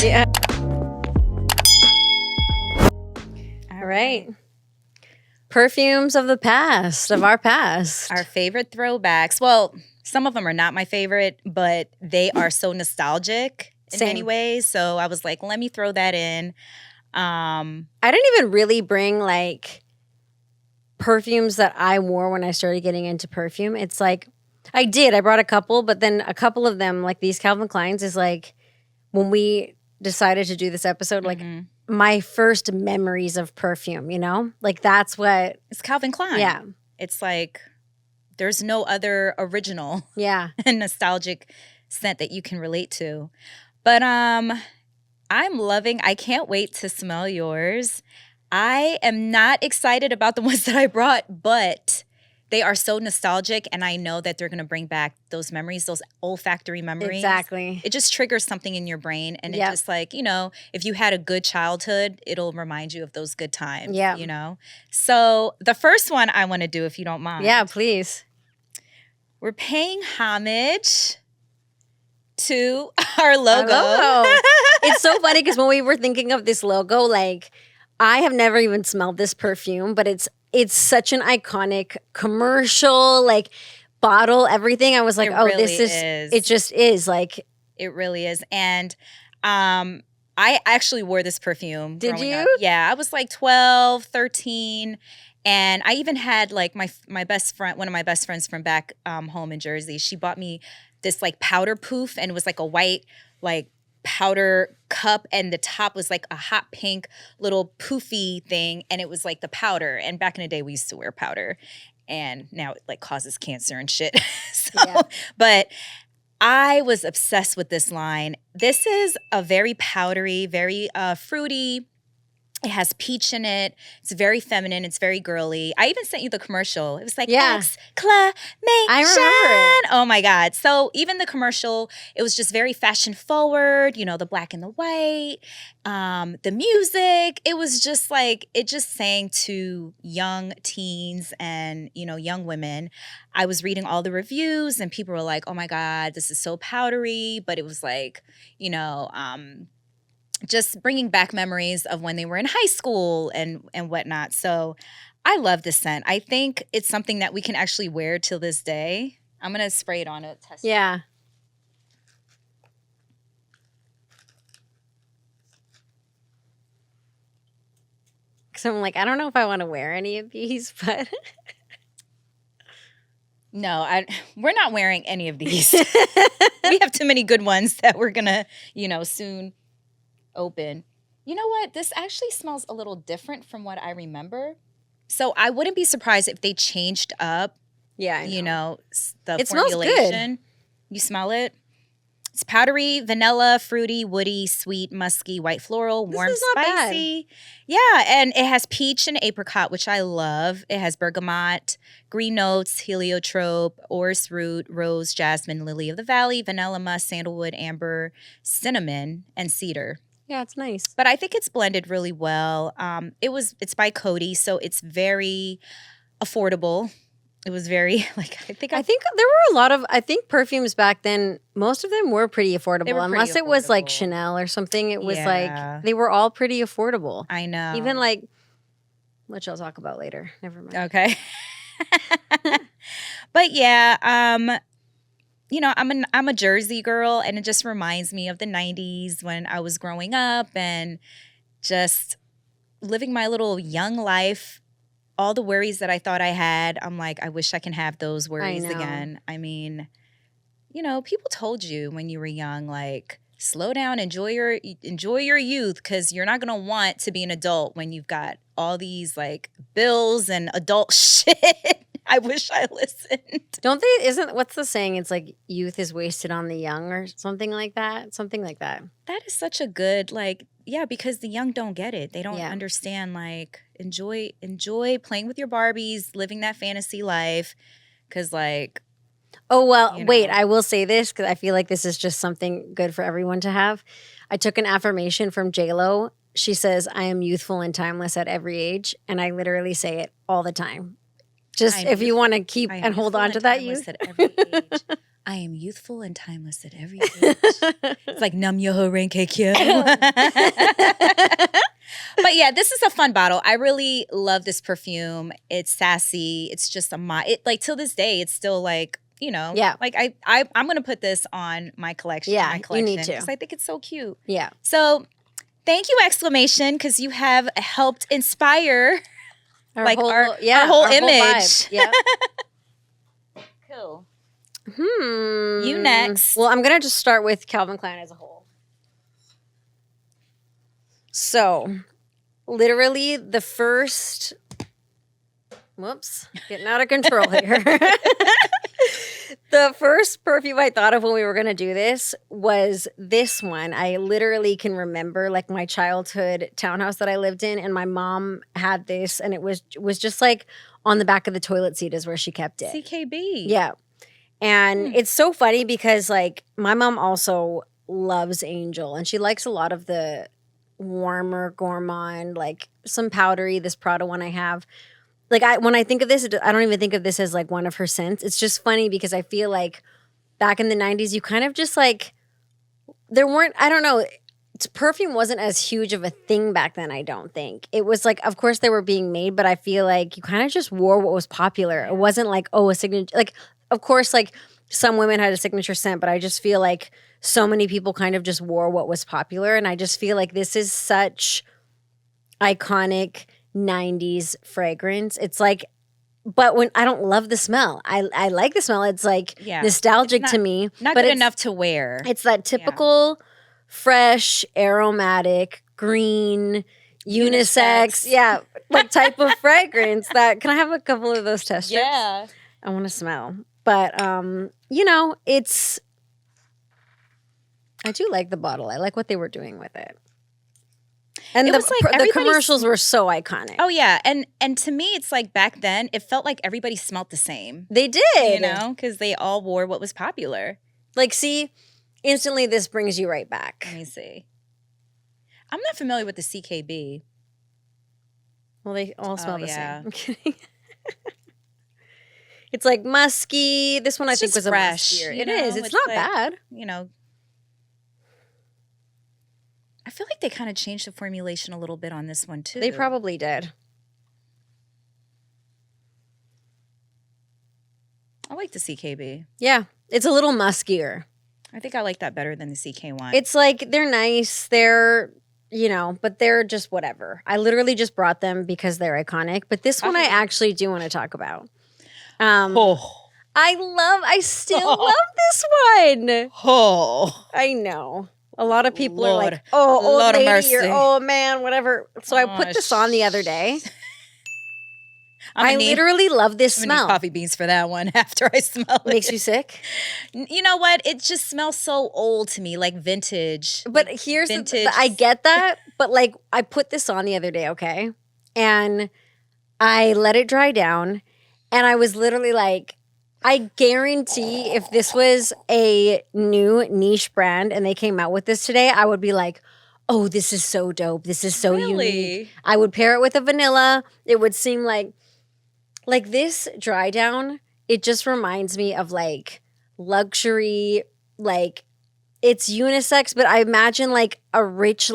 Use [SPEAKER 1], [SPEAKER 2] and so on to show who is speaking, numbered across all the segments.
[SPEAKER 1] Yeah. All right. Perfumes of the past, of our past.
[SPEAKER 2] Our favorite throwbacks. Well, some of them are not my favorite, but they are so nostalgic in many ways. So I was like, let me throw that in.
[SPEAKER 1] I didn't even really bring like perfumes that I wore when I started getting into perfume. It's like I brought a couple, but then a couple of them, like these Calvin Kleins, is like when we decided to do this episode, like my first memories of perfume, you know? Like that's what
[SPEAKER 2] it's Calvin Klein.
[SPEAKER 1] Yeah.
[SPEAKER 2] It's like there's no other original and nostalgic scent that you can relate to. But I'm loving, I can't wait to smell yours. I am not excited about the ones that I brought, but they are so nostalgic, and I know that they're going to bring back those memories, those olfactory memories.
[SPEAKER 1] Exactly.
[SPEAKER 2] It just triggers something in your brain, and it just like, you know, if you had a good childhood, it'll remind you of those good times, you know? So the first one I want to do, if you don't mind.
[SPEAKER 1] Yeah, please.
[SPEAKER 2] We're paying homage to our logo.
[SPEAKER 1] It's so funny because when we were thinking of this logo, like I have never even smelled this perfume, but it's such an iconic commercial, like bottle, everything. I was like, this is, it just is like.
[SPEAKER 2] It really is. And I actually wore this perfume.
[SPEAKER 1] Did you?
[SPEAKER 2] Up. Yeah, I was like 12, 13. And I even had like my best friend, one of my best friends from back home in Jersey, she bought me this like powder poof, and it was like a white like powder cup, and the top was like a hot pink little poofy thing, and it was like the powder. And back in the day we used to wear powder, and now it like causes cancer and shit. But I was obsessed with this line. This is a very powdery, very fruity. It has peach in it. It's very feminine. It's very girly. I even sent you the commercial. It was like, Ex-Cla-Ma-Tion.
[SPEAKER 1] I remember it.
[SPEAKER 2] Oh my God. So even the commercial, it was just very fashion forward, you know, the black and the white, the music. It was just like, it just sang to young teens and, you know, young women. I was reading all the reviews, and people were like, oh my God, this is so powdery. But it was like, you know, just bringing back memories of when they were in high school and whatnot. So I love this scent. I think it's something that we can actually wear till this day. I'm going to spray it on it. Test
[SPEAKER 1] it. Because I'm like, I don't know if I want to wear any of these, but...
[SPEAKER 2] No, we're not wearing any of these. We have too many good ones that we're going to, you know, soon... open. You know what? This actually smells a little different from what I remember. So I wouldn't be surprised if they changed up.
[SPEAKER 1] Yeah, I know.
[SPEAKER 2] You know, the
[SPEAKER 1] it
[SPEAKER 2] formulation.
[SPEAKER 1] Smells good.
[SPEAKER 2] You smell it? It's powdery, vanilla, fruity, woody, sweet, musky, white floral, warm, spicy. Yeah, and it has peach and apricot, which I love. It has bergamot, green notes, heliotrope, orris root, rose, jasmine, lily of the valley, vanilla musk, sandalwood, amber, cinnamon, and cedar.
[SPEAKER 1] Yeah, it's nice.
[SPEAKER 2] But I think it's blended really well. It's by Coty, so it's very affordable. It was very like I think
[SPEAKER 1] there were a lot of perfumes back then. Most of them were pretty affordable, unless it was like Chanel or something. It was like they were all pretty affordable.
[SPEAKER 2] I know.
[SPEAKER 1] Even like, which I'll talk about later. Never mind.
[SPEAKER 2] Okay. But yeah, you know, I'm a Jersey girl, and it just reminds me of the 90s when I was growing up and just living my little young life. All the worries that I thought I had, I'm like, I wish I can have those worries again. I mean, you know, people told you when you were young, like, slow down, enjoy your youth, because you're not gonna want to be an adult when you've got all these like bills and adult shit. I wish I listened.
[SPEAKER 1] What's the saying? It's like youth is wasted on the young or something like that. Something like that.
[SPEAKER 2] That is such a good, like, yeah, because the young don't get it. They don't understand, like, enjoy playing with your Barbies, living that fantasy life. Because, like,
[SPEAKER 1] oh, well, you know. Wait, I will say this because I feel like this is just something good for everyone to have. I took an affirmation from J-Lo. She says, I am youthful and timeless at every age. And I literally say it all the time. Just
[SPEAKER 2] I'm
[SPEAKER 1] if you
[SPEAKER 2] youthful-
[SPEAKER 1] want to keep
[SPEAKER 2] I am
[SPEAKER 1] and hold
[SPEAKER 2] youthful
[SPEAKER 1] on
[SPEAKER 2] and
[SPEAKER 1] to that
[SPEAKER 2] timeless
[SPEAKER 1] youth.
[SPEAKER 2] at every age. I am youthful and timeless at every age. It's like Nam Yoho Renke Kyo. But yeah, this is a fun bottle. I really love this perfume. It's sassy. It's just like till this day, it's still like,
[SPEAKER 1] Yeah.
[SPEAKER 2] like I'm gonna put this on my collection.
[SPEAKER 1] Yeah,
[SPEAKER 2] my
[SPEAKER 1] you
[SPEAKER 2] collection
[SPEAKER 1] need to.
[SPEAKER 2] because I think it's so cute.
[SPEAKER 1] Yeah.
[SPEAKER 2] So thank you, Exclamation, because you have helped inspire
[SPEAKER 1] Our
[SPEAKER 2] like
[SPEAKER 1] whole,
[SPEAKER 2] our whole
[SPEAKER 1] our
[SPEAKER 2] image.
[SPEAKER 1] vibe. Yeah.
[SPEAKER 2] Cool.
[SPEAKER 1] Hmm.
[SPEAKER 2] You next.
[SPEAKER 1] Well, I'm gonna just start with Calvin Klein as a whole. So, literally, the first. Whoops, getting out of control here. The first perfume I thought of when we were gonna do this was this one. I literally can remember like my childhood townhouse that I lived in, and my mom had this, and it was just like on the back of the toilet seat is where she kept it.
[SPEAKER 2] CKB.
[SPEAKER 1] Yeah. And it's so funny because like my mom also loves Angel and she likes a lot of the warmer gourmand, like some powdery, this Prada one I have. Like when I think of this, I don't even think of this as like one of her scents. It's just funny because I feel like back in the 90s, you kind of just like, there weren't, I don't know, perfume wasn't as huge of a thing back then, I don't think. It was like, of course they were being made, but I feel like you kind of just wore what was popular. It wasn't like, oh, a signature, like, of course, like some women had a signature scent, but I just feel like so many people kind of just wore what was popular. And I just feel like this is such iconic 90s fragrance. It's like, but when I don't love the smell, I like the smell. It's like nostalgic to me.
[SPEAKER 2] Not
[SPEAKER 1] but
[SPEAKER 2] good enough to wear.
[SPEAKER 1] It's that typical fresh, aromatic, green, unisex, like type of fragrance that, can I have a couple of those test strips?
[SPEAKER 2] Yeah.
[SPEAKER 1] I want to smell. But, it's, I do like the bottle. I like what they were doing with it. And
[SPEAKER 2] It was like
[SPEAKER 1] the commercials were so iconic.
[SPEAKER 2] Oh yeah, and to me, it's like back then, it felt like everybody smelled the same.
[SPEAKER 1] They did,
[SPEAKER 2] because they all wore what was popular.
[SPEAKER 1] Like, see, instantly this brings you right back.
[SPEAKER 2] Let me see. I'm not familiar with the CKB.
[SPEAKER 1] Well, they all smell the
[SPEAKER 2] yeah.
[SPEAKER 1] same. I'm kidding. It's like musky. This one I think was
[SPEAKER 2] fresh,
[SPEAKER 1] a muskier. It is. It's not
[SPEAKER 2] like,
[SPEAKER 1] bad.
[SPEAKER 2] I feel like they kind of changed the formulation a little bit on this one too.
[SPEAKER 1] They probably did.
[SPEAKER 2] I like the CKB.
[SPEAKER 1] Yeah, it's a little muskier.
[SPEAKER 2] I think I like that better than the CK1.
[SPEAKER 1] It's like they're nice. They're, but they're just whatever. I literally just brought them because they're iconic. But this one I actually do want to talk about. I still love this one.
[SPEAKER 2] Oh.
[SPEAKER 1] I know. A lot of people are like,
[SPEAKER 2] Lord
[SPEAKER 1] old
[SPEAKER 2] mercy.
[SPEAKER 1] lady, or oh man, whatever. So I put this on the other day. I literally love this
[SPEAKER 2] I'm gonna
[SPEAKER 1] smell.
[SPEAKER 2] need coffee beans for that one after I smell it.
[SPEAKER 1] Makes you sick?
[SPEAKER 2] You know what? It just smells so old to me, like vintage.
[SPEAKER 1] But here's I get that, but like I put this on the other day, okay? And I let it dry down and I was literally like, I guarantee if this was a new niche brand and they came out with this today, I would be like, oh, this is so dope. This is so unique. I would pair it with a vanilla. It would seem like this dry down, it just reminds me of like luxury, like it's unisex, but I imagine like a rich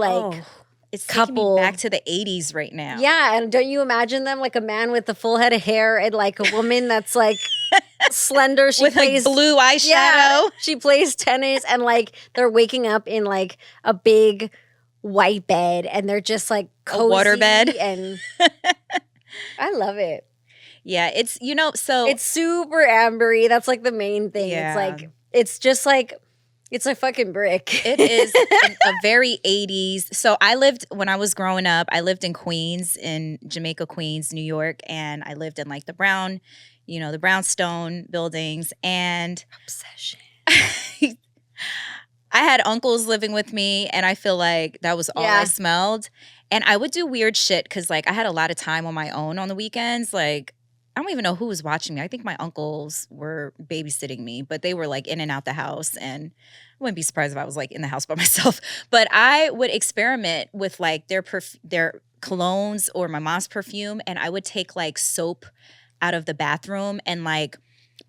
[SPEAKER 2] it's
[SPEAKER 1] couple
[SPEAKER 2] taking me back to the 80s right now.
[SPEAKER 1] Yeah, and don't you imagine them like a man with a full head of hair and like a woman that's like slender. She
[SPEAKER 2] with
[SPEAKER 1] plays
[SPEAKER 2] like blue eyeshadow.
[SPEAKER 1] Yeah, she plays tennis and like they're waking up in like a big white bed and they're just like cozy
[SPEAKER 2] a water bed.
[SPEAKER 1] And I love it.
[SPEAKER 2] Yeah, it's so
[SPEAKER 1] it's super ambery. That's like the main thing.
[SPEAKER 2] Yeah.
[SPEAKER 1] It's like it's just like it's a fucking brick.
[SPEAKER 2] It is a very 80s. So when I was growing up, I lived in Queens, in Jamaica, Queens, New York, and I lived in like the brownstone buildings and
[SPEAKER 1] obsession.
[SPEAKER 2] I had uncles living with me and I feel like that was all I smelled. And I would do weird shit because like I had a lot of time on my own on the weekends. Like I don't even know who was watching me. I think my uncles were babysitting me, but they were like in and out the house. And I wouldn't be surprised if I was like in the house by myself. But I would experiment with like their colognes or my mom's perfume. And I would take like soap out of the bathroom and like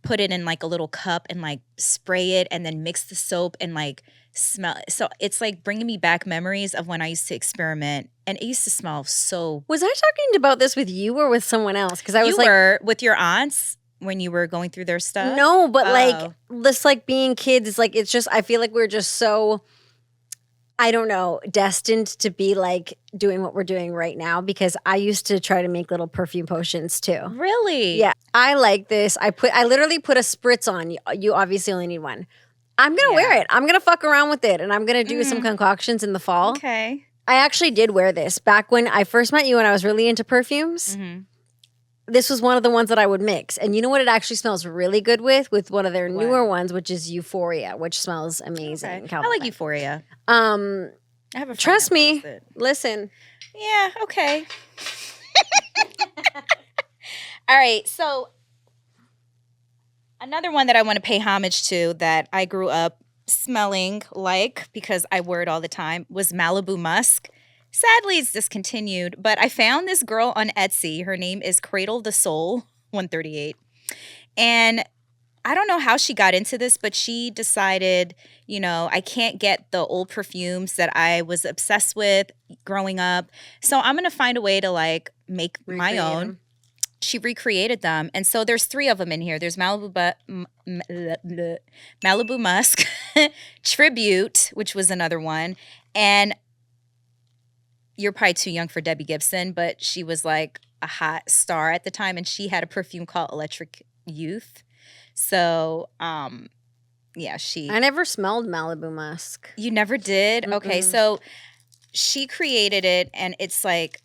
[SPEAKER 2] put it in like a little cup and like spray it and then mix the soap and like smell it. So it's like bringing me back memories of when I used to experiment, and it used to smell so.
[SPEAKER 1] Was I talking about this with you or with someone else? Because I was
[SPEAKER 2] You were with your aunts when you were going through their stuff?
[SPEAKER 1] no, but like
[SPEAKER 2] Oh.
[SPEAKER 1] this, like being kids, like it's just, I feel like we're just so, I don't know, destined to be like doing what we're doing right now, because I used to try to make little perfume potions too.
[SPEAKER 2] Really?
[SPEAKER 1] Yeah, I like this. I literally put a spritz on. You obviously only need one. I'm gonna wear it. I'm gonna fuck around with it, and I'm gonna do some concoctions in the fall.
[SPEAKER 2] Okay.
[SPEAKER 1] I actually did wear this back when I first met you and I was really into perfumes.
[SPEAKER 2] Mm-hmm.
[SPEAKER 1] This was one of the ones that I would mix. And you know what it actually smells really good with one of their newer ones, which is Euphoria, which smells amazing.
[SPEAKER 2] Okay. I like Euphoria.
[SPEAKER 1] Um,
[SPEAKER 2] I have a friend
[SPEAKER 1] trust
[SPEAKER 2] that
[SPEAKER 1] me,
[SPEAKER 2] likes it.
[SPEAKER 1] listen.
[SPEAKER 2] Yeah, okay. All right, so another one that I want to pay homage to that I grew up smelling like, because I wear it all the time, was Malibu Musk. Sadly, it's discontinued, but I found this girl on Etsy. Her name is Cradle the Soul 138. And I don't know how she got into this, but she decided, you know, I can't get the old perfumes that I was obsessed with growing up. So I'm going to find a way to like make my
[SPEAKER 1] Recreate
[SPEAKER 2] own.
[SPEAKER 1] 'em.
[SPEAKER 2] She recreated them. And so there's 3 of them in here. There's Malibu Musk, Tribute, which was another one. And you're probably too young for Debbie Gibson, but she was like a hot star at the time. And she had a perfume called Electric Youth. So, yeah,
[SPEAKER 1] I never smelled Malibu Musk.
[SPEAKER 2] You never did? Okay, so she created it, and it's like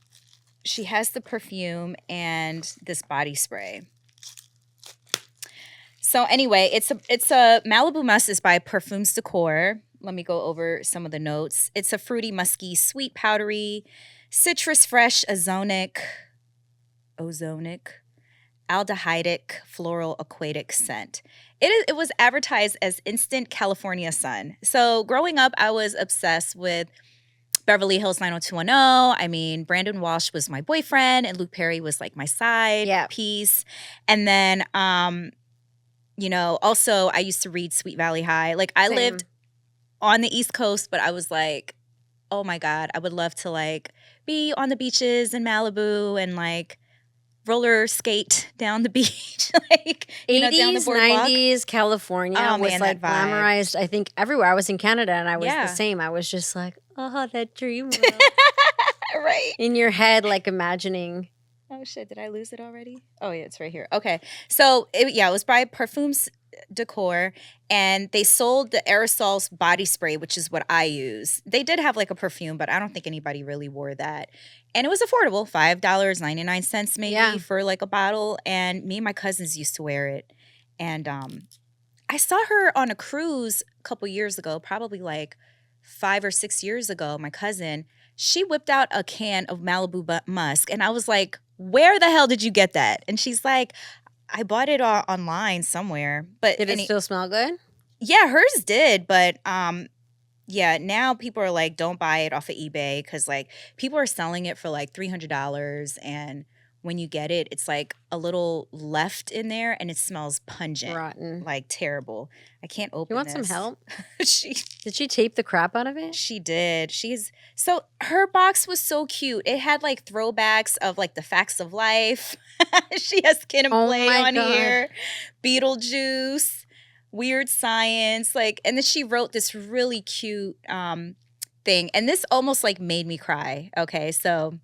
[SPEAKER 2] she has the perfume and this body spray. So anyway, it's a Malibu Musk is by Perfumes Decor. Let me go over some of the notes. It's a fruity, musky, sweet, powdery, citrus, fresh, ozonic, aldehydic, floral, aquatic scent. It was advertised as Instant California Sun. So growing up, I was obsessed with Beverly Hills 90210. I mean, Brandon Walsh was my boyfriend, and Luke Perry was like my side piece. And then, you know, also I used to read Sweet Valley High. Like I lived on the East Coast, but I was like, oh my God, I would love to like be on the beaches in Malibu and like roller skate down the beach, like, you know, down the
[SPEAKER 1] 80s,
[SPEAKER 2] boardwalk.
[SPEAKER 1] 90s California was
[SPEAKER 2] man,
[SPEAKER 1] like
[SPEAKER 2] that vibe.
[SPEAKER 1] glamorized, I think, everywhere. I was in Canada and I was the same. I was just like, oh, that dream world.
[SPEAKER 2] Right.
[SPEAKER 1] In your head, like imagining.
[SPEAKER 2] Oh shit, did I lose it already? Oh yeah, it's right here. Okay. So it was by Perfumes Decor, and they sold the aerosols body spray, which is what I use. They did have like a perfume, but I don't think anybody really wore that. And it was affordable, $5.99 maybe for like a bottle. And me and my cousins used to wear it. And I saw her on a cruise a couple years ago, probably like 5 or 6 years ago, my cousin. She whipped out a can of Malibu Musk, and I was like, where the hell did you get that? And she's like, I bought it online somewhere. But
[SPEAKER 1] did it still smell good?
[SPEAKER 2] Yeah, hers did. But yeah, now people are like, don't buy it off of eBay, because like people are selling it for like $300, and when you get it, it's like a little left in there, and it smells pungent,
[SPEAKER 1] rotten,
[SPEAKER 2] like terrible. I can't open.
[SPEAKER 1] You want
[SPEAKER 2] this.
[SPEAKER 1] some help?
[SPEAKER 2] Did
[SPEAKER 1] she tape the crap out of it?
[SPEAKER 2] She did. So her box was so cute. It had like throwbacks of like the facts of life. She has Skin and Play on here, Beetlejuice, Weird Science, like, and then she wrote this really cute thing, and this almost like made me cry. Okay, so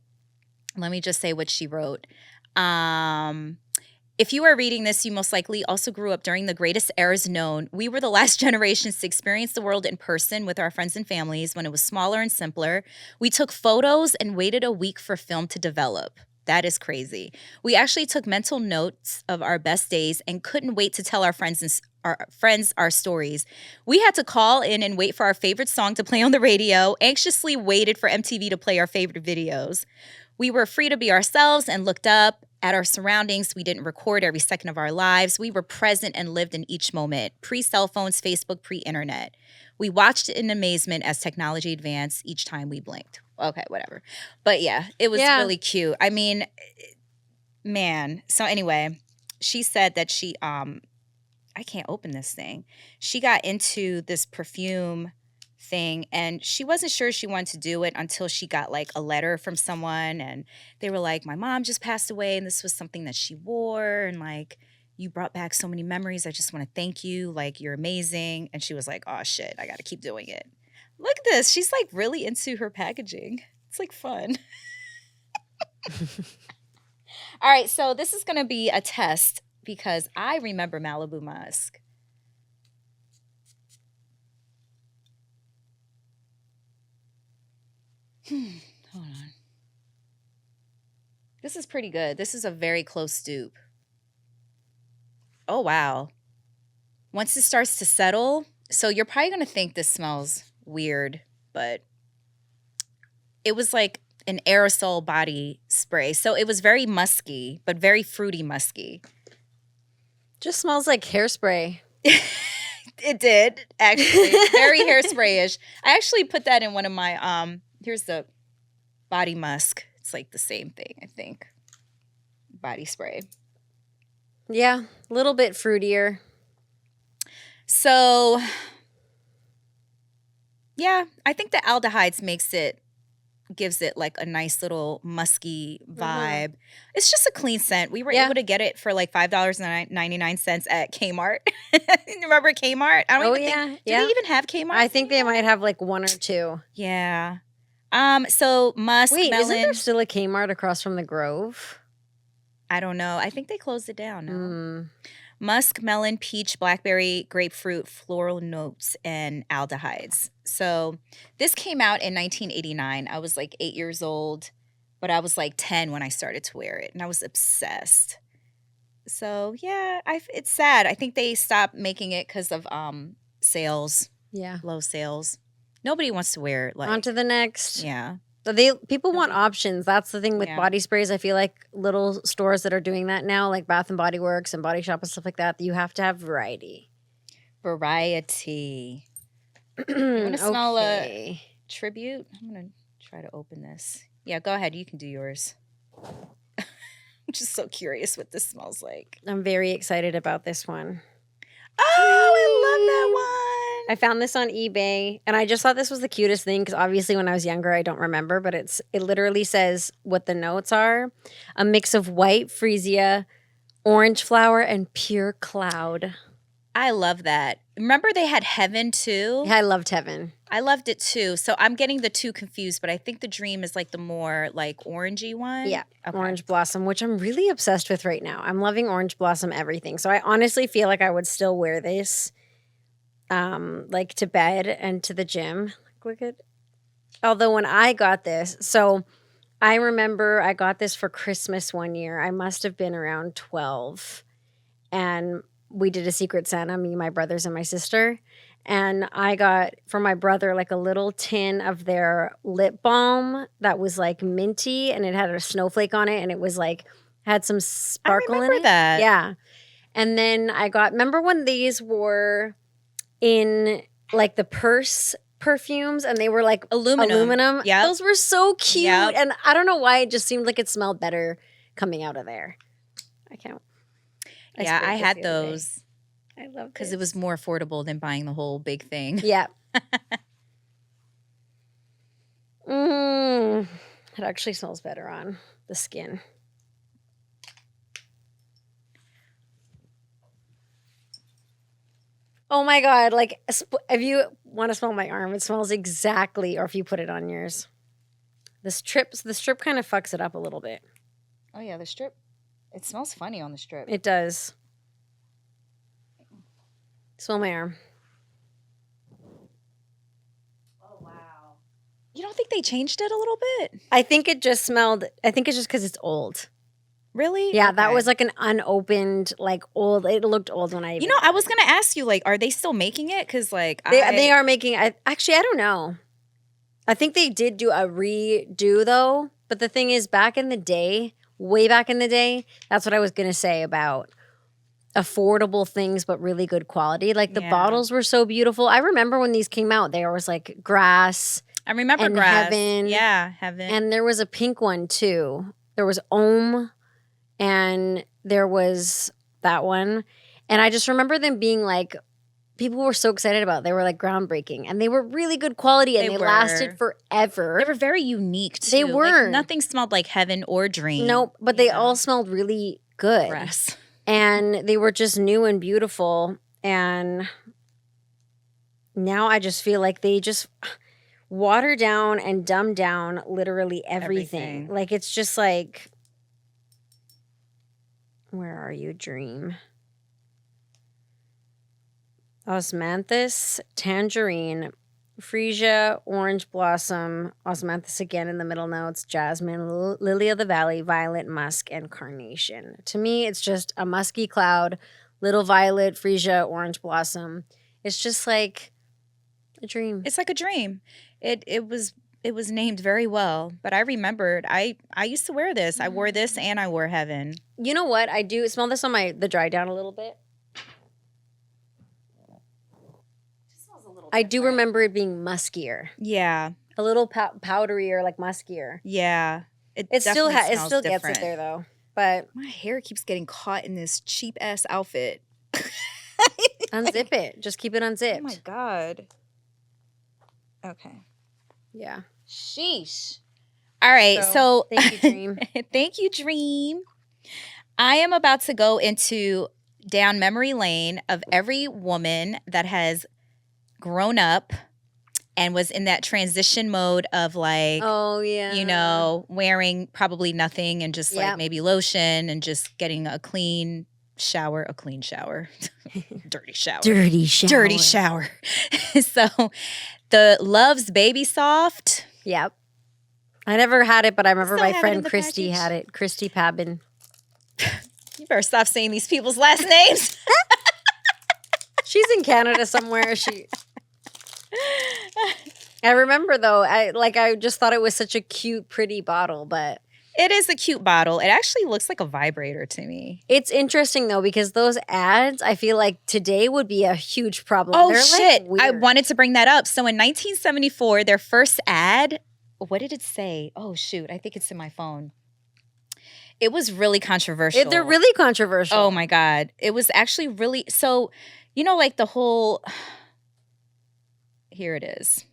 [SPEAKER 2] let me just say what she wrote. If you are reading this, you most likely also grew up during the greatest eras known. We were the last generations to experience the world in person with our friends and families when it was smaller and simpler. We took photos and waited a week for film to develop. That is crazy. We actually took mental notes of our best days and couldn't wait to tell our friends our stories. We had to call in and wait for our favorite song to play on the radio, anxiously waited for MTV to play our favorite videos. We were free to be ourselves and looked up at our surroundings. We didn't record every second of our lives. We were present and lived in each moment. Pre-cell phones, Facebook, pre-internet. We watched in amazement as technology advanced each time we blinked. Okay, whatever. But yeah, it was really cute. I mean, man. So anyway, she said that she I can't open this thing. She got into this perfume thing and she wasn't sure she wanted to do it until she got like a letter from someone and they were like, my mom just passed away and this was something that she wore and like you brought back so many memories. I just want to thank you. Like you're amazing. And she was like, oh shit, I got to keep doing it. Look at this. She's like really into her packaging. It's like fun. All right, so this is going to be a test because I remember Malibu Musk. Hold on. This is pretty good. This is a very close dupe. Oh, wow. Once it starts to settle, so you're probably going to think this smells weird, but it was like an aerosol body spray. So it was very musky, but very fruity musky.
[SPEAKER 1] Just smells like hairspray.
[SPEAKER 2] It did, actually. Very hairspray-ish. I actually put that in one of my, here's the body musk. It's like the same thing, I think. Body spray.
[SPEAKER 1] Yeah, a little bit fruitier.
[SPEAKER 2] So, yeah, I think the aldehydes gives it like a nice little musky vibe. It's just a clean scent. We were able to get it for like $5.99 at Kmart. Remember Kmart? I don't even think, do they even have Kmart?
[SPEAKER 1] I think they might have like one or two.
[SPEAKER 2] Yeah. So musk,
[SPEAKER 1] Wait,
[SPEAKER 2] melon.
[SPEAKER 1] isn't there still a Kmart across from the Grove?
[SPEAKER 2] I don't know. I think they closed it down now. Musk, melon, peach, blackberry, grapefruit, floral notes, and aldehydes. So this came out in 1989. I was like 8 years old, but I was like 10 when I started to wear it, and I was obsessed. So yeah, it's sad. I think they stopped making it because of sales. Yeah, low sales. Nobody wants to wear it. Like,
[SPEAKER 1] on to the next.
[SPEAKER 2] Yeah.
[SPEAKER 1] But people want options. That's the thing with body sprays. I feel like little stores that are doing that now, like Bath and Body Works and Body Shop and stuff like that, you have to have variety.
[SPEAKER 2] Variety. You want to smell a tribute? I'm going to try to open this. Yeah, go ahead. You can do yours. I'm just so curious what this smells like.
[SPEAKER 1] I'm very excited about this one.
[SPEAKER 2] Oh, I love that one.
[SPEAKER 1] I found this on eBay, and I just thought this was the cutest thing because obviously when I was younger, I don't remember, but it literally says what the notes are. A mix of white freesia, orange flower, and pure cloud.
[SPEAKER 2] I love that. Remember they had Heaven too?
[SPEAKER 1] Yeah, I loved Heaven.
[SPEAKER 2] I loved it too. So I'm getting the two confused, but I think the Dream is like the more like orangey one.
[SPEAKER 1] Yeah, okay. Orange Blossom, which I'm really obsessed with right now. I'm loving Orange Blossom everything. So I honestly feel like I would still wear this like to bed and to the gym. Look at, although when I got this, so I remember I got this for Christmas one year. I must have been around 12, and we did a Secret Santa, me, my brothers, and my sister. And I got for my brother like a little tin of their lip balm that was like minty, and it had a snowflake on it, and it was like had some sparkle in it.
[SPEAKER 2] I remember that.
[SPEAKER 1] Yeah. And then I got, remember when these were in like the purse perfumes and they were like aluminum?
[SPEAKER 2] Yeah.
[SPEAKER 1] Those were so cute.
[SPEAKER 2] Yep.
[SPEAKER 1] And I don't know why it just seemed like it smelled better coming out of there. I can't.
[SPEAKER 2] I had those.
[SPEAKER 1] I love
[SPEAKER 2] because it was more affordable than buying the whole big thing.
[SPEAKER 1] Yeah. It actually smells better on the skin. Oh my God. Like, if you want to smell my arm, it smells exactly, or if you put it on yours. The strip kind of fucks it up a little bit.
[SPEAKER 2] Oh yeah, the strip. It smells funny on the strip.
[SPEAKER 1] It does. Smell my arm.
[SPEAKER 2] Oh wow. You don't think they changed it a little bit?
[SPEAKER 1] I think it just smelled, I think it's just because it's old.
[SPEAKER 2] Really?
[SPEAKER 1] Yeah,
[SPEAKER 2] okay.
[SPEAKER 1] That was like an unopened, like old. It looked old when I.
[SPEAKER 2] You know, I was gonna ask you, like, are they still making it? Because like
[SPEAKER 1] they are making. Actually, I don't know. I think they did do a redo though. But the thing is, back in the day, way back in the day, that's what I was gonna say about affordable things, but really good quality. Like the bottles were so beautiful. I remember when these came out, there was like grass.
[SPEAKER 2] I remember
[SPEAKER 1] and
[SPEAKER 2] grass.
[SPEAKER 1] Heaven.
[SPEAKER 2] Yeah, Heaven.
[SPEAKER 1] And there was a pink one too. There was Om. And there was that one. And I just remember them being like, people were so excited about it. They were like groundbreaking. And they were really good quality and they lasted forever.
[SPEAKER 2] They were very unique too.
[SPEAKER 1] They were.
[SPEAKER 2] Like, nothing smelled like heaven or dream.
[SPEAKER 1] Nope, but they all smelled really good.
[SPEAKER 2] Press.
[SPEAKER 1] And they were just new and beautiful. And now I just feel like they just water down and dumb down literally everything. Like, it's just like, where are you, Dream? Osmanthus, tangerine, freesia, orange blossom, osmanthus again in the middle notes, jasmine, lily of the valley, violet, musk, and carnation. To me, it's just a musky cloud, little violet, freesia, orange blossom. It's just like a dream.
[SPEAKER 2] It's like a dream. It was named very well, but I remembered I used to wear this. I wore this and I wore Heaven.
[SPEAKER 1] You know what? I do smell this on the dry down a little bit. I do remember it being muskier.
[SPEAKER 2] Yeah.
[SPEAKER 1] A little powderier, like muskier.
[SPEAKER 2] Yeah.
[SPEAKER 1] It still gets it there though. But
[SPEAKER 2] my hair keeps getting caught in this cheap ass outfit.
[SPEAKER 1] Unzip it. Just keep it unzipped.
[SPEAKER 2] Oh my God. Okay.
[SPEAKER 1] Yeah.
[SPEAKER 2] Sheesh. All right. So
[SPEAKER 1] thank you, Dream.
[SPEAKER 2] Thank you, Dream. I am about to go down memory lane of every woman that has grown up and was in that transition mode of like, wearing probably nothing and just like maybe lotion and just getting a clean shower, dirty shower. So the Love's Baby Soft.
[SPEAKER 1] Yep. I never had it, but I remember my friend Christy
[SPEAKER 2] package.
[SPEAKER 1] had it. Christy Pabin.
[SPEAKER 2] You better stop saying these people's last names.
[SPEAKER 1] She's in Canada somewhere. I remember though, I just thought it was such a cute, pretty bottle, but
[SPEAKER 2] it is a cute bottle. It actually looks like a vibrator to me.
[SPEAKER 1] It's interesting though, because those ads, I feel like today would be a huge problem.
[SPEAKER 2] Oh,
[SPEAKER 1] they're
[SPEAKER 2] shit.
[SPEAKER 1] Like
[SPEAKER 2] I wanted to bring that up. So in 1974, their first ad, what did it say? Oh, shoot. I think it's in my phone. It was really controversial.
[SPEAKER 1] They're really controversial.
[SPEAKER 2] Oh my God. It was actually really, so, like the whole, here it is.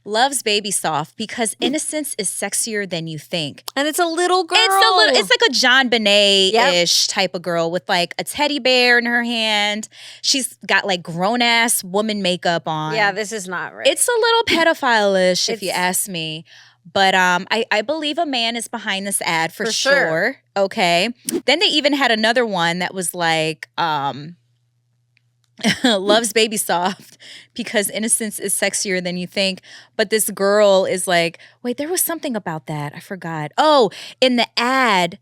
[SPEAKER 2] Love's Baby Soft because innocence is sexier than you think.
[SPEAKER 1] And it's a little girl.
[SPEAKER 2] It's like a John Bonet-ish type of girl with like a teddy bear in her hand. She's got like grown-ass woman makeup on.
[SPEAKER 1] Yeah, this is not right.
[SPEAKER 2] It's a little pedophile-ish if you ask me. But I believe a man is behind this ad for sure. Okay. Then they even had another one that was like Love's Baby Soft because innocence is sexier than you think. But this girl is like, wait, there was something about that. I forgot. Oh, in the ad,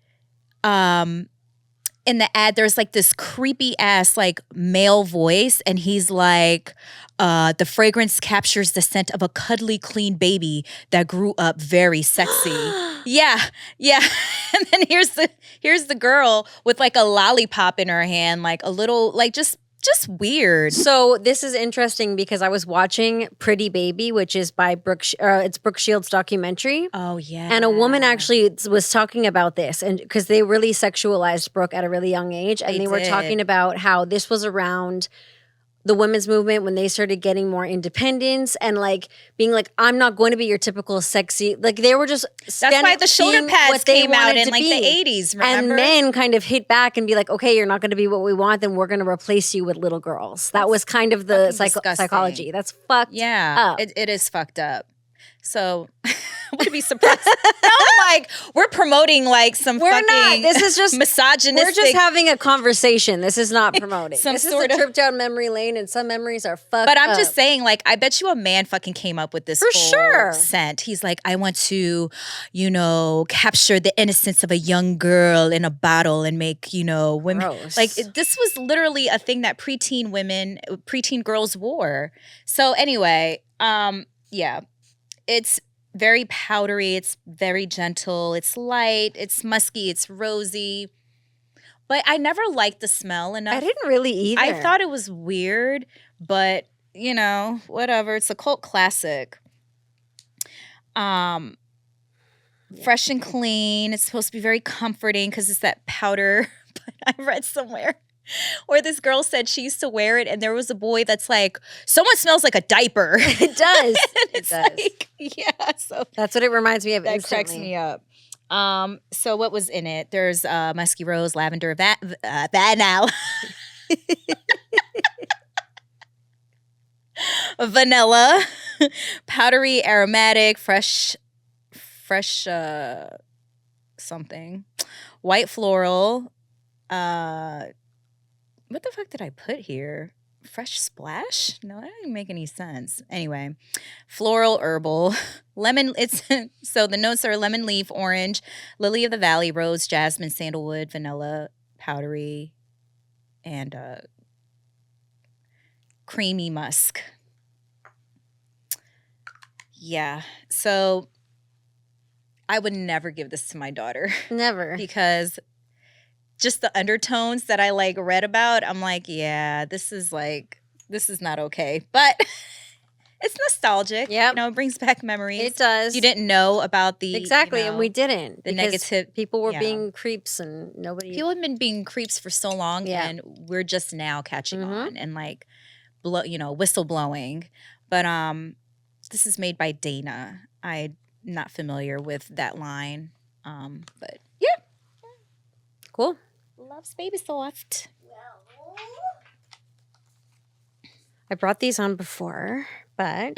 [SPEAKER 2] there's like this creepy ass like male voice, and he's like, the fragrance captures the scent of a cuddly, clean baby that grew up very sexy. Yeah. And then here's the girl with like a lollipop in her hand, like a little, like just weird.
[SPEAKER 1] So this is interesting because I was watching Pretty Baby, which is by it's Brooke Shields' documentary.
[SPEAKER 2] Oh yeah.
[SPEAKER 1] And a woman actually was talking about this, and because they really sexualized Brooke at a really young age, and they were talking about how this was around the women's movement when they started getting more independence and like being like, I'm not going to be your typical sexy, like they were just
[SPEAKER 2] that's why the shoulder pads came out in like the 80s, remember?
[SPEAKER 1] And men kind of hit back and be like, okay, you're not going to be what we want, then we're going to replace you with little girls. That was kind of the psychology. That's fucked up.
[SPEAKER 2] It is fucked up. So I would be surprised. No, like we're promoting like some
[SPEAKER 1] we're not. This is just
[SPEAKER 2] misogynistic.
[SPEAKER 1] We're just having a conversation. This is not promoting.
[SPEAKER 2] This
[SPEAKER 1] is a trip down memory lane, and some memories are fucked.
[SPEAKER 2] But I'm just saying, like, I bet you a man fucking came up with this full scent. He's like, I want to, capture the innocence of a young girl in a bottle and make, women.
[SPEAKER 1] Gross.
[SPEAKER 2] Like this was literally a thing that preteen girls wore. So anyway, yeah. It's very powdery. It's very gentle. It's light. It's musky. It's rosy. But I never liked the smell enough.
[SPEAKER 1] I didn't really either.
[SPEAKER 2] I thought it was weird, but, whatever. It's a cult classic. Fresh and clean. It's supposed to be very comforting because it's that powder but I read somewhere where this girl said she used to wear it, and there was a boy that's like, someone smells like a diaper.
[SPEAKER 1] It does.
[SPEAKER 2] It does. Like, yeah. So
[SPEAKER 1] That's what it reminds me of
[SPEAKER 2] that
[SPEAKER 1] instantly.
[SPEAKER 2] cracks me up. So what was in it? There's musky rose, lavender, vanilla, vanilla, powdery, aromatic, fresh, something, white floral. What the fuck did I put here? Fresh splash? No, that didn't make any sense. Anyway, floral, herbal, lemon. It's so the notes are lemon leaf, orange, lily of the valley, rose, jasmine, sandalwood, vanilla, powdery, and creamy musk. Yeah. So I would never give this to my daughter
[SPEAKER 1] Never.
[SPEAKER 2] because just the undertones that I like read about, I'm like, yeah, this is not okay. But it's nostalgic.
[SPEAKER 1] Yep.
[SPEAKER 2] You know, it brings back memories.
[SPEAKER 1] It does.
[SPEAKER 2] You didn't know about the
[SPEAKER 1] Exactly,
[SPEAKER 2] you know,
[SPEAKER 1] and we didn't.
[SPEAKER 2] the
[SPEAKER 1] because
[SPEAKER 2] negative.
[SPEAKER 1] people were
[SPEAKER 2] yeah.
[SPEAKER 1] being creeps and nobody.
[SPEAKER 2] People have been being creeps for so long,
[SPEAKER 1] Yeah.
[SPEAKER 2] and we're just now catching
[SPEAKER 1] Mhm.
[SPEAKER 2] on and like whistle blowing. But this is made by Dana. I'm not familiar with that line. But yeah.
[SPEAKER 1] Cool.
[SPEAKER 2] Loves Baby Soft.
[SPEAKER 1] I brought these on before, but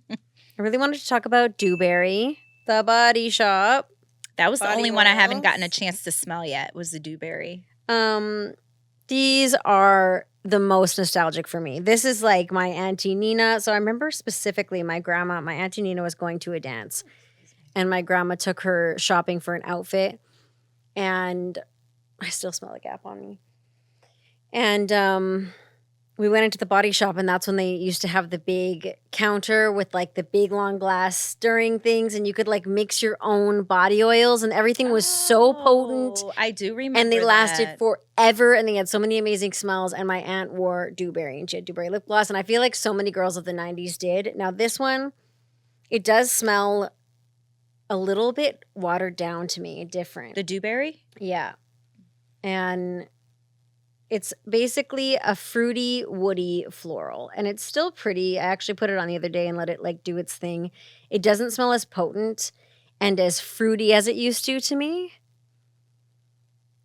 [SPEAKER 1] I really wanted to talk about Dewberry, the body shop.
[SPEAKER 2] That was the
[SPEAKER 1] Body
[SPEAKER 2] only one I haven't
[SPEAKER 1] oils.
[SPEAKER 2] gotten a chance to smell yet, was the Dewberry.
[SPEAKER 1] These are the most nostalgic for me. This is like my Auntie Nina. So I remember specifically my Auntie Nina was going to a dance, and my grandma took her shopping for an outfit, and I still smell the Gap on me. And we went into the body shop, and that's when they used to have the big counter with like the big long glass stirring things, and you could like mix your own body oils, and everything was so potent.
[SPEAKER 2] Oh, I do remember.
[SPEAKER 1] And they lasted
[SPEAKER 2] that.
[SPEAKER 1] forever, and they had so many amazing smells. And my aunt wore Dewberry, and she had Dewberry lip gloss, and I feel like so many girls of the 90s did. Now this one, it does smell a little bit watered down to me, different.
[SPEAKER 2] The Dewberry?
[SPEAKER 1] Yeah. And it's basically a fruity, woody floral. And it's still pretty. I actually put it on the other day and let it like do its thing. It doesn't smell as potent and as fruity as it used to me.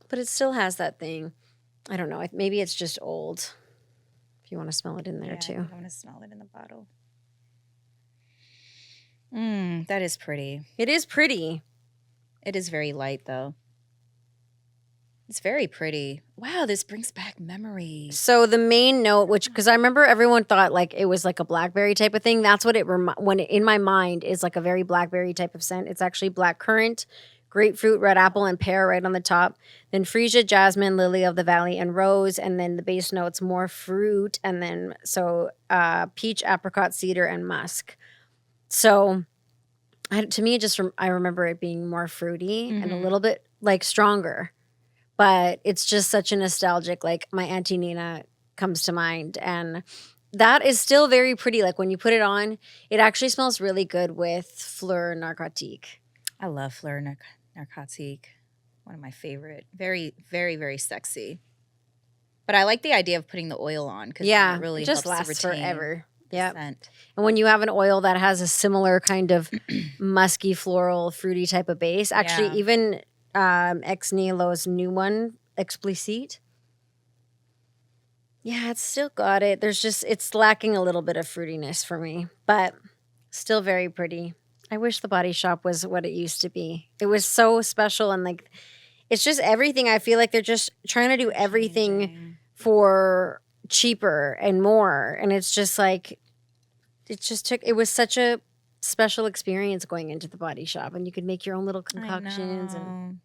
[SPEAKER 1] But it still has that thing. I don't know. Maybe it's just old. If you want to smell it in there too.
[SPEAKER 2] I want to smell it in the bottle. That is pretty.
[SPEAKER 1] It is pretty.
[SPEAKER 2] It is very light though. It's very pretty. Wow, this brings back memories.
[SPEAKER 1] So the main note, because I remember everyone thought like it was like a blackberry type of thing. That's what in my mind is like a very blackberry type of scent. It's actually blackcurrant, grapefruit, red apple, and pear right on the top. Then freesia, jasmine, lily of the valley, and rose. And then the base notes more fruit. And then peach, apricot, cedar, and musk. So to me, I remember it being more fruity and a little bit like stronger. But it's just such a nostalgic, like my Auntie Nina comes to mind. And that is still very pretty. Like when you put it on, it actually smells really good with Fleur Narcotique.
[SPEAKER 2] I love Fleur Narcotique. One of my favorite. Very, very, very sexy. But I like the idea of putting the oil on because it really
[SPEAKER 1] just
[SPEAKER 2] helps
[SPEAKER 1] lasts
[SPEAKER 2] to retain
[SPEAKER 1] forever.
[SPEAKER 2] the
[SPEAKER 1] Yep.
[SPEAKER 2] scent.
[SPEAKER 1] And when you have an oil that has a similar kind of musky, floral, fruity type of base, actually
[SPEAKER 2] Yeah.
[SPEAKER 1] even Ex Nilo's new one, Explicit. Yeah, it's still got it. It's lacking a little bit of fruitiness for me, but still very pretty. I wish the Body Shop was what it used to be. It was so special, and like, it's just everything. I feel like they're just trying to do everything
[SPEAKER 2] Changing.
[SPEAKER 1] for cheaper and more, and it's just like, it was such a special experience going into the Body Shop, and you could make your own little concoctions. And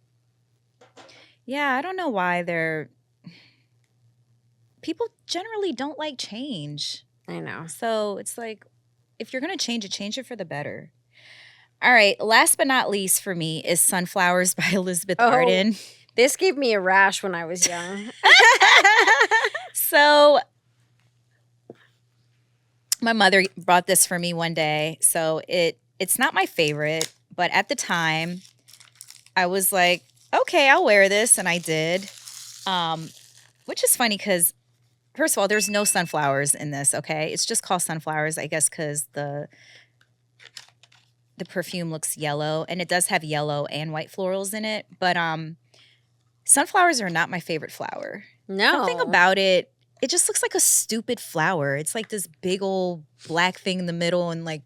[SPEAKER 2] yeah, I don't know why people generally don't like change.
[SPEAKER 1] I know.
[SPEAKER 2] So it's like, if you're going to change it for the better. All right. Last but not least for me is Sunflowers by Elizabeth Arden.
[SPEAKER 1] This gave me a rash when I was young.
[SPEAKER 2] So my mother brought this for me one day. So it's not my favorite, but at the time I was like, okay, I'll wear this. And I did. Which is funny because, first of all, there's no sunflowers in this, okay? It's just called sunflowers, I guess, because the perfume looks yellow. And it does have yellow and white florals in it. But sunflowers are not my favorite flower.
[SPEAKER 1] No.
[SPEAKER 2] Something about it, it just looks like a stupid flower. It's like this big old black thing in the middle and like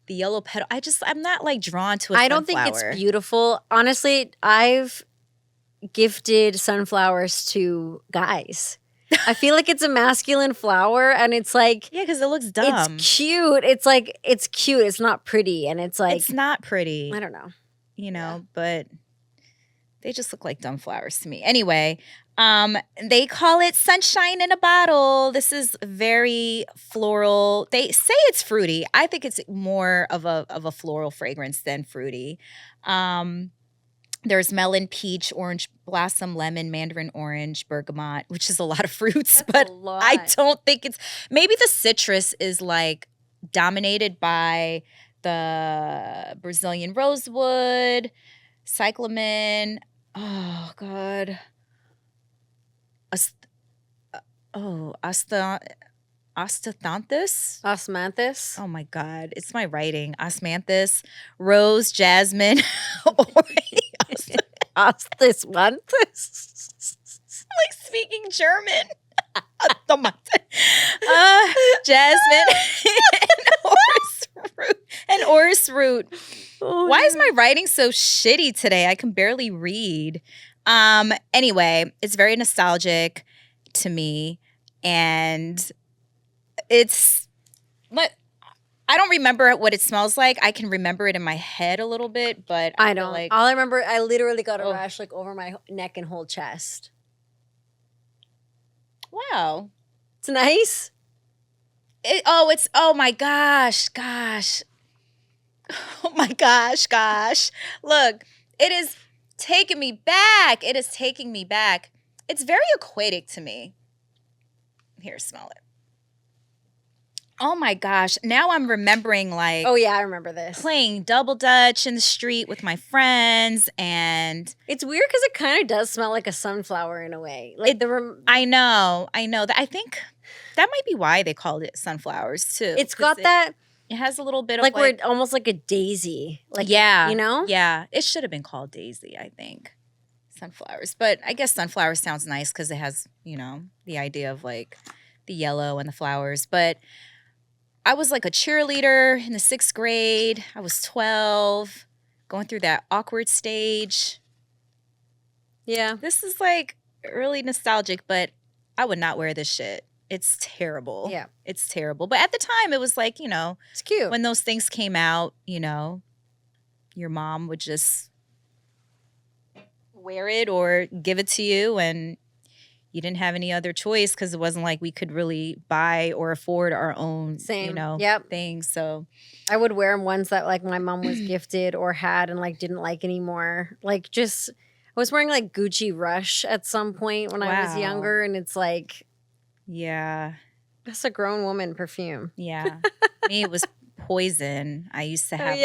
[SPEAKER 2] the yellow petal. I'm not like drawn to a sunflower.
[SPEAKER 1] I don't think it's beautiful. Honestly, I've gifted sunflowers to guys. I feel like it's a masculine flower and it's like,
[SPEAKER 2] yeah, because it looks dumb.
[SPEAKER 1] It's cute. It's like, it's cute. It's not pretty. And it's like,
[SPEAKER 2] it's not pretty.
[SPEAKER 1] I don't know.
[SPEAKER 2] You know, but they just look like dumb flowers to me. Anyway, they call it sunshine in a bottle. This is very floral. They say it's fruity. I think it's more of a floral fragrance than fruity. There's melon, peach, orange blossom, lemon, mandarin orange, bergamot, which is a lot of fruits.
[SPEAKER 1] That's
[SPEAKER 2] but
[SPEAKER 1] a lot.
[SPEAKER 2] I don't think it's, maybe the citrus is like dominated by the Brazilian rosewood, cyclamen. Oh God. Ostranthus.
[SPEAKER 1] Osmanthus.
[SPEAKER 2] Oh my God, it's my writing. Osmanthus, rose, jasmine,
[SPEAKER 1] Osmanthus.
[SPEAKER 2] like speaking German. Jasmine and orris root.
[SPEAKER 1] Oh,
[SPEAKER 2] Why is my writing so shitty today? I can barely read. Anyway, it's very nostalgic to me, and it's but I don't remember what it smells like. I can remember it in my head a little bit, but
[SPEAKER 1] I don't.
[SPEAKER 2] Like,
[SPEAKER 1] all I remember, I literally got a rash like over my neck and whole chest.
[SPEAKER 2] wow,
[SPEAKER 1] It's nice.
[SPEAKER 2] Oh my gosh. Oh my gosh. Look, it is taking me back. It is taking me back. It's very aquatic to me. Here, smell it. Oh my gosh. Now I'm remembering like
[SPEAKER 1] Oh yeah, I remember this.
[SPEAKER 2] playing double dutch in the street with my friends, and
[SPEAKER 1] It's weird because it kind of does smell like a sunflower in a way. Like
[SPEAKER 2] I know that. I think that might be why they called it sunflowers too.
[SPEAKER 1] it's got that
[SPEAKER 2] It has a little bit of
[SPEAKER 1] like where it almost like a daisy. Like
[SPEAKER 2] yeah,
[SPEAKER 1] you know?
[SPEAKER 2] Yeah, it should have been called daisy, I think. Sunflowers, but I guess sunflower sounds nice because it has, you know, the idea of like the yellow and the flowers. But I was like a cheerleader in the 6th grade. I was 12, going through that awkward stage.
[SPEAKER 1] Yeah.
[SPEAKER 2] This is like really nostalgic, but I would not wear this shit. It's terrible.
[SPEAKER 1] Yeah.
[SPEAKER 2] It's terrible. But at the time, it was like, you know,
[SPEAKER 1] It's cute.
[SPEAKER 2] when those things came out, you know, your mom would just wear it or give it to you, and you didn't have any other choice because it wasn't like we could really buy or afford our own, you know, things. So
[SPEAKER 1] I would wear ones that like my mom was gifted or had and like didn't like anymore. Like just I was wearing like Gucci Rush at some point when I was younger, and it's like,
[SPEAKER 2] yeah,
[SPEAKER 1] that's a grown woman perfume.
[SPEAKER 2] Yeah. Me, it was Poison. I used to have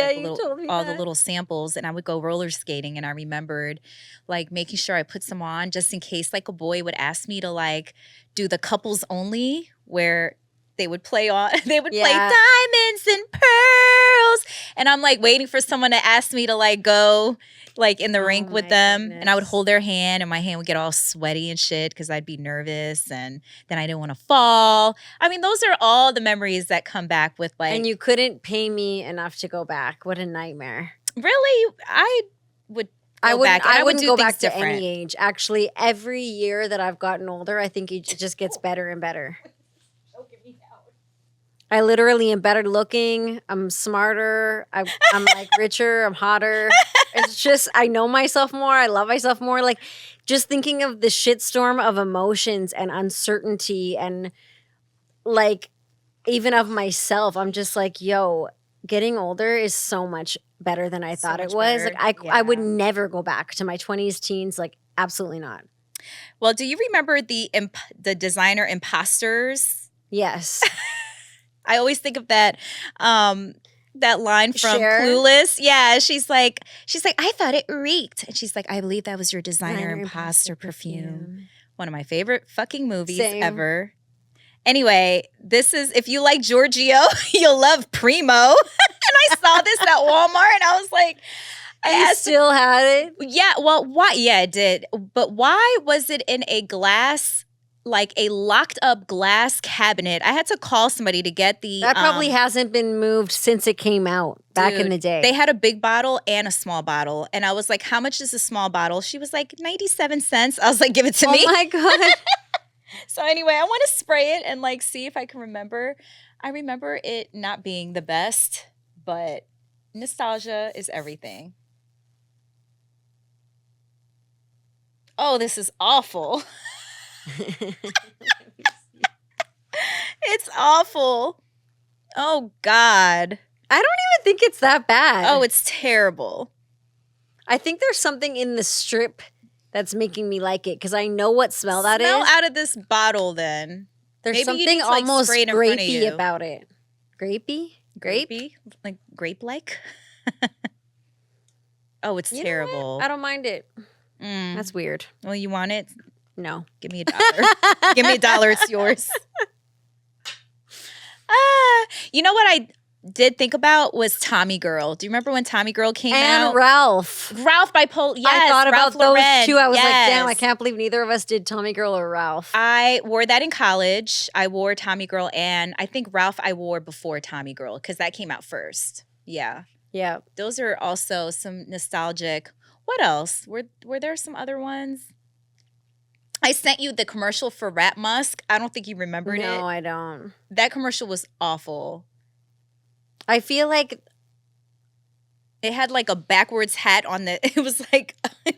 [SPEAKER 2] all the little samples, and I would go roller skating, and I remembered like making sure I put some on just in case like a boy would ask me to like do the couples only where they would play play diamonds and pearls, and I'm like waiting for someone to ask me to like go like in the rink with them, and I would hold their hand, and my hand would get all sweaty and shit because I'd be nervous, and then I didn't want to fall. I mean, those are all the memories that come back with like.
[SPEAKER 1] And you couldn't pay me enough to go back. What a nightmare!
[SPEAKER 2] Really, I would. I wouldn't
[SPEAKER 1] go back to any age. Actually, every year that I've gotten older, I think it just gets better and better. I literally am better looking. I'm smarter. I'm like richer. I'm hotter. It's just, I know myself more. I love myself more. Like just thinking of the shitstorm of emotions and uncertainty and like even of myself, I'm just like, yo, getting older is so much better than I thought it was.
[SPEAKER 2] Better.
[SPEAKER 1] Like I would never go back to my 20s, teens. Like absolutely not.
[SPEAKER 2] Well, do you remember the designer Imposters?
[SPEAKER 1] Yes.
[SPEAKER 2] I always think of that. that line from
[SPEAKER 1] Cher?
[SPEAKER 2] Clueless. Yeah, she's like, I thought it reeked. And she's like, I believe that was your designer
[SPEAKER 1] Designer
[SPEAKER 2] imposter
[SPEAKER 1] imposter
[SPEAKER 2] perfume. One of my favorite fucking movies
[SPEAKER 1] Same.
[SPEAKER 2] ever. Anyway, this is, if you like Giorgio, you'll love Primo. And I saw this at Walmart and I was like,
[SPEAKER 1] You still had it?
[SPEAKER 2] yeah, well, why? Yeah, it did. But why was it in a glass, like a locked up glass cabinet? I had to call somebody to get the.
[SPEAKER 1] That probably hasn't been moved since it came out back in
[SPEAKER 2] Dude,
[SPEAKER 1] the day.
[SPEAKER 2] They had a big bottle and a small bottle. And I was like, how much is a small bottle? She was like, 97 cents. I was like, give it to me.
[SPEAKER 1] Oh my God.
[SPEAKER 2] So anyway, I want to spray it and like see if I can remember. I remember it not being the best, but nostalgia is everything. Oh, this is awful. It's awful. Oh, God.
[SPEAKER 1] I don't even think it's that bad.
[SPEAKER 2] Oh, it's terrible.
[SPEAKER 1] I think there's something in the strip that's making me like it because I know what smell that is.
[SPEAKER 2] Smell out of this bottle then.
[SPEAKER 1] There's
[SPEAKER 2] Maybe you
[SPEAKER 1] something
[SPEAKER 2] need to, like,
[SPEAKER 1] almost
[SPEAKER 2] spray it in front of
[SPEAKER 1] grapey
[SPEAKER 2] you.
[SPEAKER 1] about it. Grapey? Grape?
[SPEAKER 2] Grapey? Like grape-like? Oh, it's
[SPEAKER 1] You know
[SPEAKER 2] terrible.
[SPEAKER 1] what? I don't mind it.
[SPEAKER 2] Mm.
[SPEAKER 1] That's weird.
[SPEAKER 2] Well, you want it?
[SPEAKER 1] No.
[SPEAKER 2] Give me $1. Give me $1. It's yours. You know what I did think about was Tommy Girl. Do you remember when Tommy Girl came out?
[SPEAKER 1] And Ralph.
[SPEAKER 2] Ralph by Pole. Yes,
[SPEAKER 1] I thought
[SPEAKER 2] Ralph
[SPEAKER 1] about those
[SPEAKER 2] Lauren.
[SPEAKER 1] two. I was like,
[SPEAKER 2] Yes.
[SPEAKER 1] damn, I can't believe neither of us did Tommy Girl or Ralph.
[SPEAKER 2] I wore that in college. I wore Tommy Girl, and I think Ralph I wore before Tommy Girl because that came out first. Yeah.
[SPEAKER 1] Yeah.
[SPEAKER 2] Those are also some nostalgic. What else? Were there some other ones? I sent you the commercial for Rat Musk. I don't think you remembered it.
[SPEAKER 1] No, I don't.
[SPEAKER 2] That commercial was awful.
[SPEAKER 1] I feel like
[SPEAKER 2] It had like a backwards hat on the. It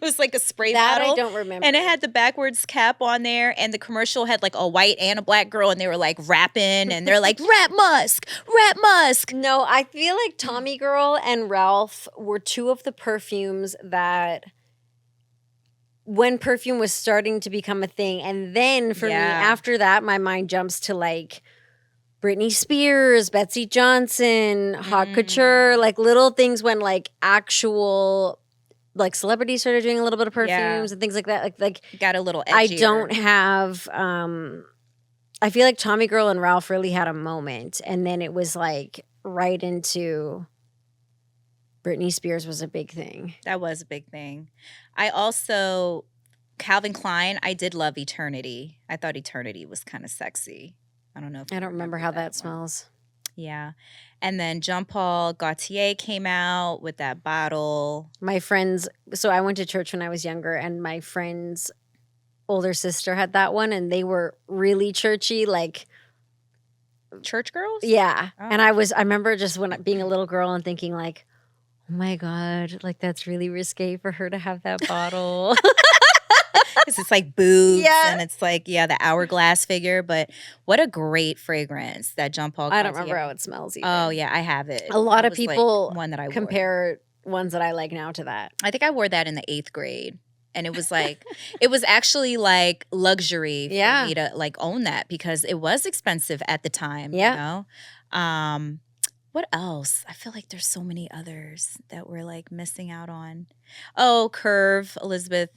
[SPEAKER 2] was like a spray
[SPEAKER 1] that
[SPEAKER 2] bottle.
[SPEAKER 1] I don't remember.
[SPEAKER 2] And it had the backwards cap on there, and the commercial had like a white and a black girl, and they were like rapping, and they're like Rat Musk, Rat Musk.
[SPEAKER 1] No, I feel like Tommy Girl and Ralph were two of the perfumes that when perfume was starting to become a thing. And then for me,
[SPEAKER 2] Yeah.
[SPEAKER 1] after that, my mind jumps to like Britney Spears, Betsy Johnson, Haute Couture, like little things when like actual like celebrities started doing a little bit of perfumes
[SPEAKER 2] Yeah.
[SPEAKER 1] and things like that. Like
[SPEAKER 2] Got a little edgier.
[SPEAKER 1] I don't have I feel like Tommy Girl and Ralph really had a moment, and then it was like right into Britney Spears was a big thing.
[SPEAKER 2] That was a big thing. I also, Calvin Klein, I did love Eternity. I thought Eternity was kind of sexy. I don't know if
[SPEAKER 1] I
[SPEAKER 2] you
[SPEAKER 1] don't remember how that
[SPEAKER 2] one.
[SPEAKER 1] smells.
[SPEAKER 2] Yeah. And then Jean Paul Gaultier came out with that bottle.
[SPEAKER 1] My friends, so I went to church when I was younger, and my friend's older sister had that one, and they were really churchy, like
[SPEAKER 2] Church girls?
[SPEAKER 1] yeah.
[SPEAKER 2] Oh.
[SPEAKER 1] And I remember just when being a little girl and thinking like, oh my God, like that's really risque for her to have that bottle.
[SPEAKER 2] Because it's like boobs
[SPEAKER 1] Yeah.
[SPEAKER 2] and it's like, yeah, the hourglass figure. But what a great fragrance that Jean Paul
[SPEAKER 1] I don't
[SPEAKER 2] Gaultier.
[SPEAKER 1] remember how it smells either.
[SPEAKER 2] Oh, yeah, I have it.
[SPEAKER 1] A lot
[SPEAKER 2] It
[SPEAKER 1] of
[SPEAKER 2] was, like,
[SPEAKER 1] people
[SPEAKER 2] one that I wore.
[SPEAKER 1] compare ones that I like now to that.
[SPEAKER 2] I think I wore that in the 8th grade. And it was like, it was actually like luxury for
[SPEAKER 1] Yeah.
[SPEAKER 2] me to like own that because it was expensive at the time,
[SPEAKER 1] Yeah.
[SPEAKER 2] you know? What else? I feel like there's so many others that we're like missing out on. Oh, Curve, Elizabeth.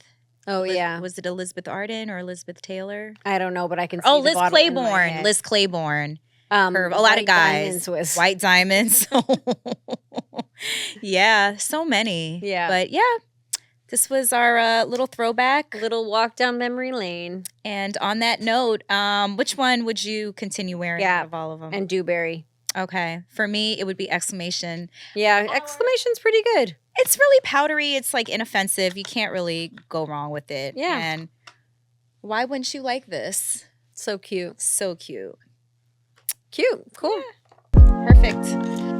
[SPEAKER 1] Oh yeah.
[SPEAKER 2] Was it Elizabeth Arden or Elizabeth Taylor?
[SPEAKER 1] I don't know, but I can see
[SPEAKER 2] Oh,
[SPEAKER 1] the
[SPEAKER 2] Liz
[SPEAKER 1] bottle in my
[SPEAKER 2] Claiborne.
[SPEAKER 1] head.
[SPEAKER 2] Liz Claiborne. Curve. A lot of
[SPEAKER 1] White
[SPEAKER 2] guys.
[SPEAKER 1] Diamonds was-
[SPEAKER 2] White Diamonds. Yeah, so many.
[SPEAKER 1] Yeah.
[SPEAKER 2] But yeah, this was our little throwback.
[SPEAKER 1] little walk down memory lane.
[SPEAKER 2] And on that note, which one would you continue wearing
[SPEAKER 1] Yeah,
[SPEAKER 2] out of all of them?
[SPEAKER 1] And Dewberry.
[SPEAKER 2] Okay. For me, it would be Exclamation.
[SPEAKER 1] Yeah, Exclamation's pretty good.
[SPEAKER 2] It's really powdery. It's like inoffensive. You can't really go wrong with it.
[SPEAKER 1] Yeah.
[SPEAKER 2] And why wouldn't you like this?
[SPEAKER 1] So cute.
[SPEAKER 2] So cute.
[SPEAKER 1] Cute. Cool.
[SPEAKER 2] Perfect.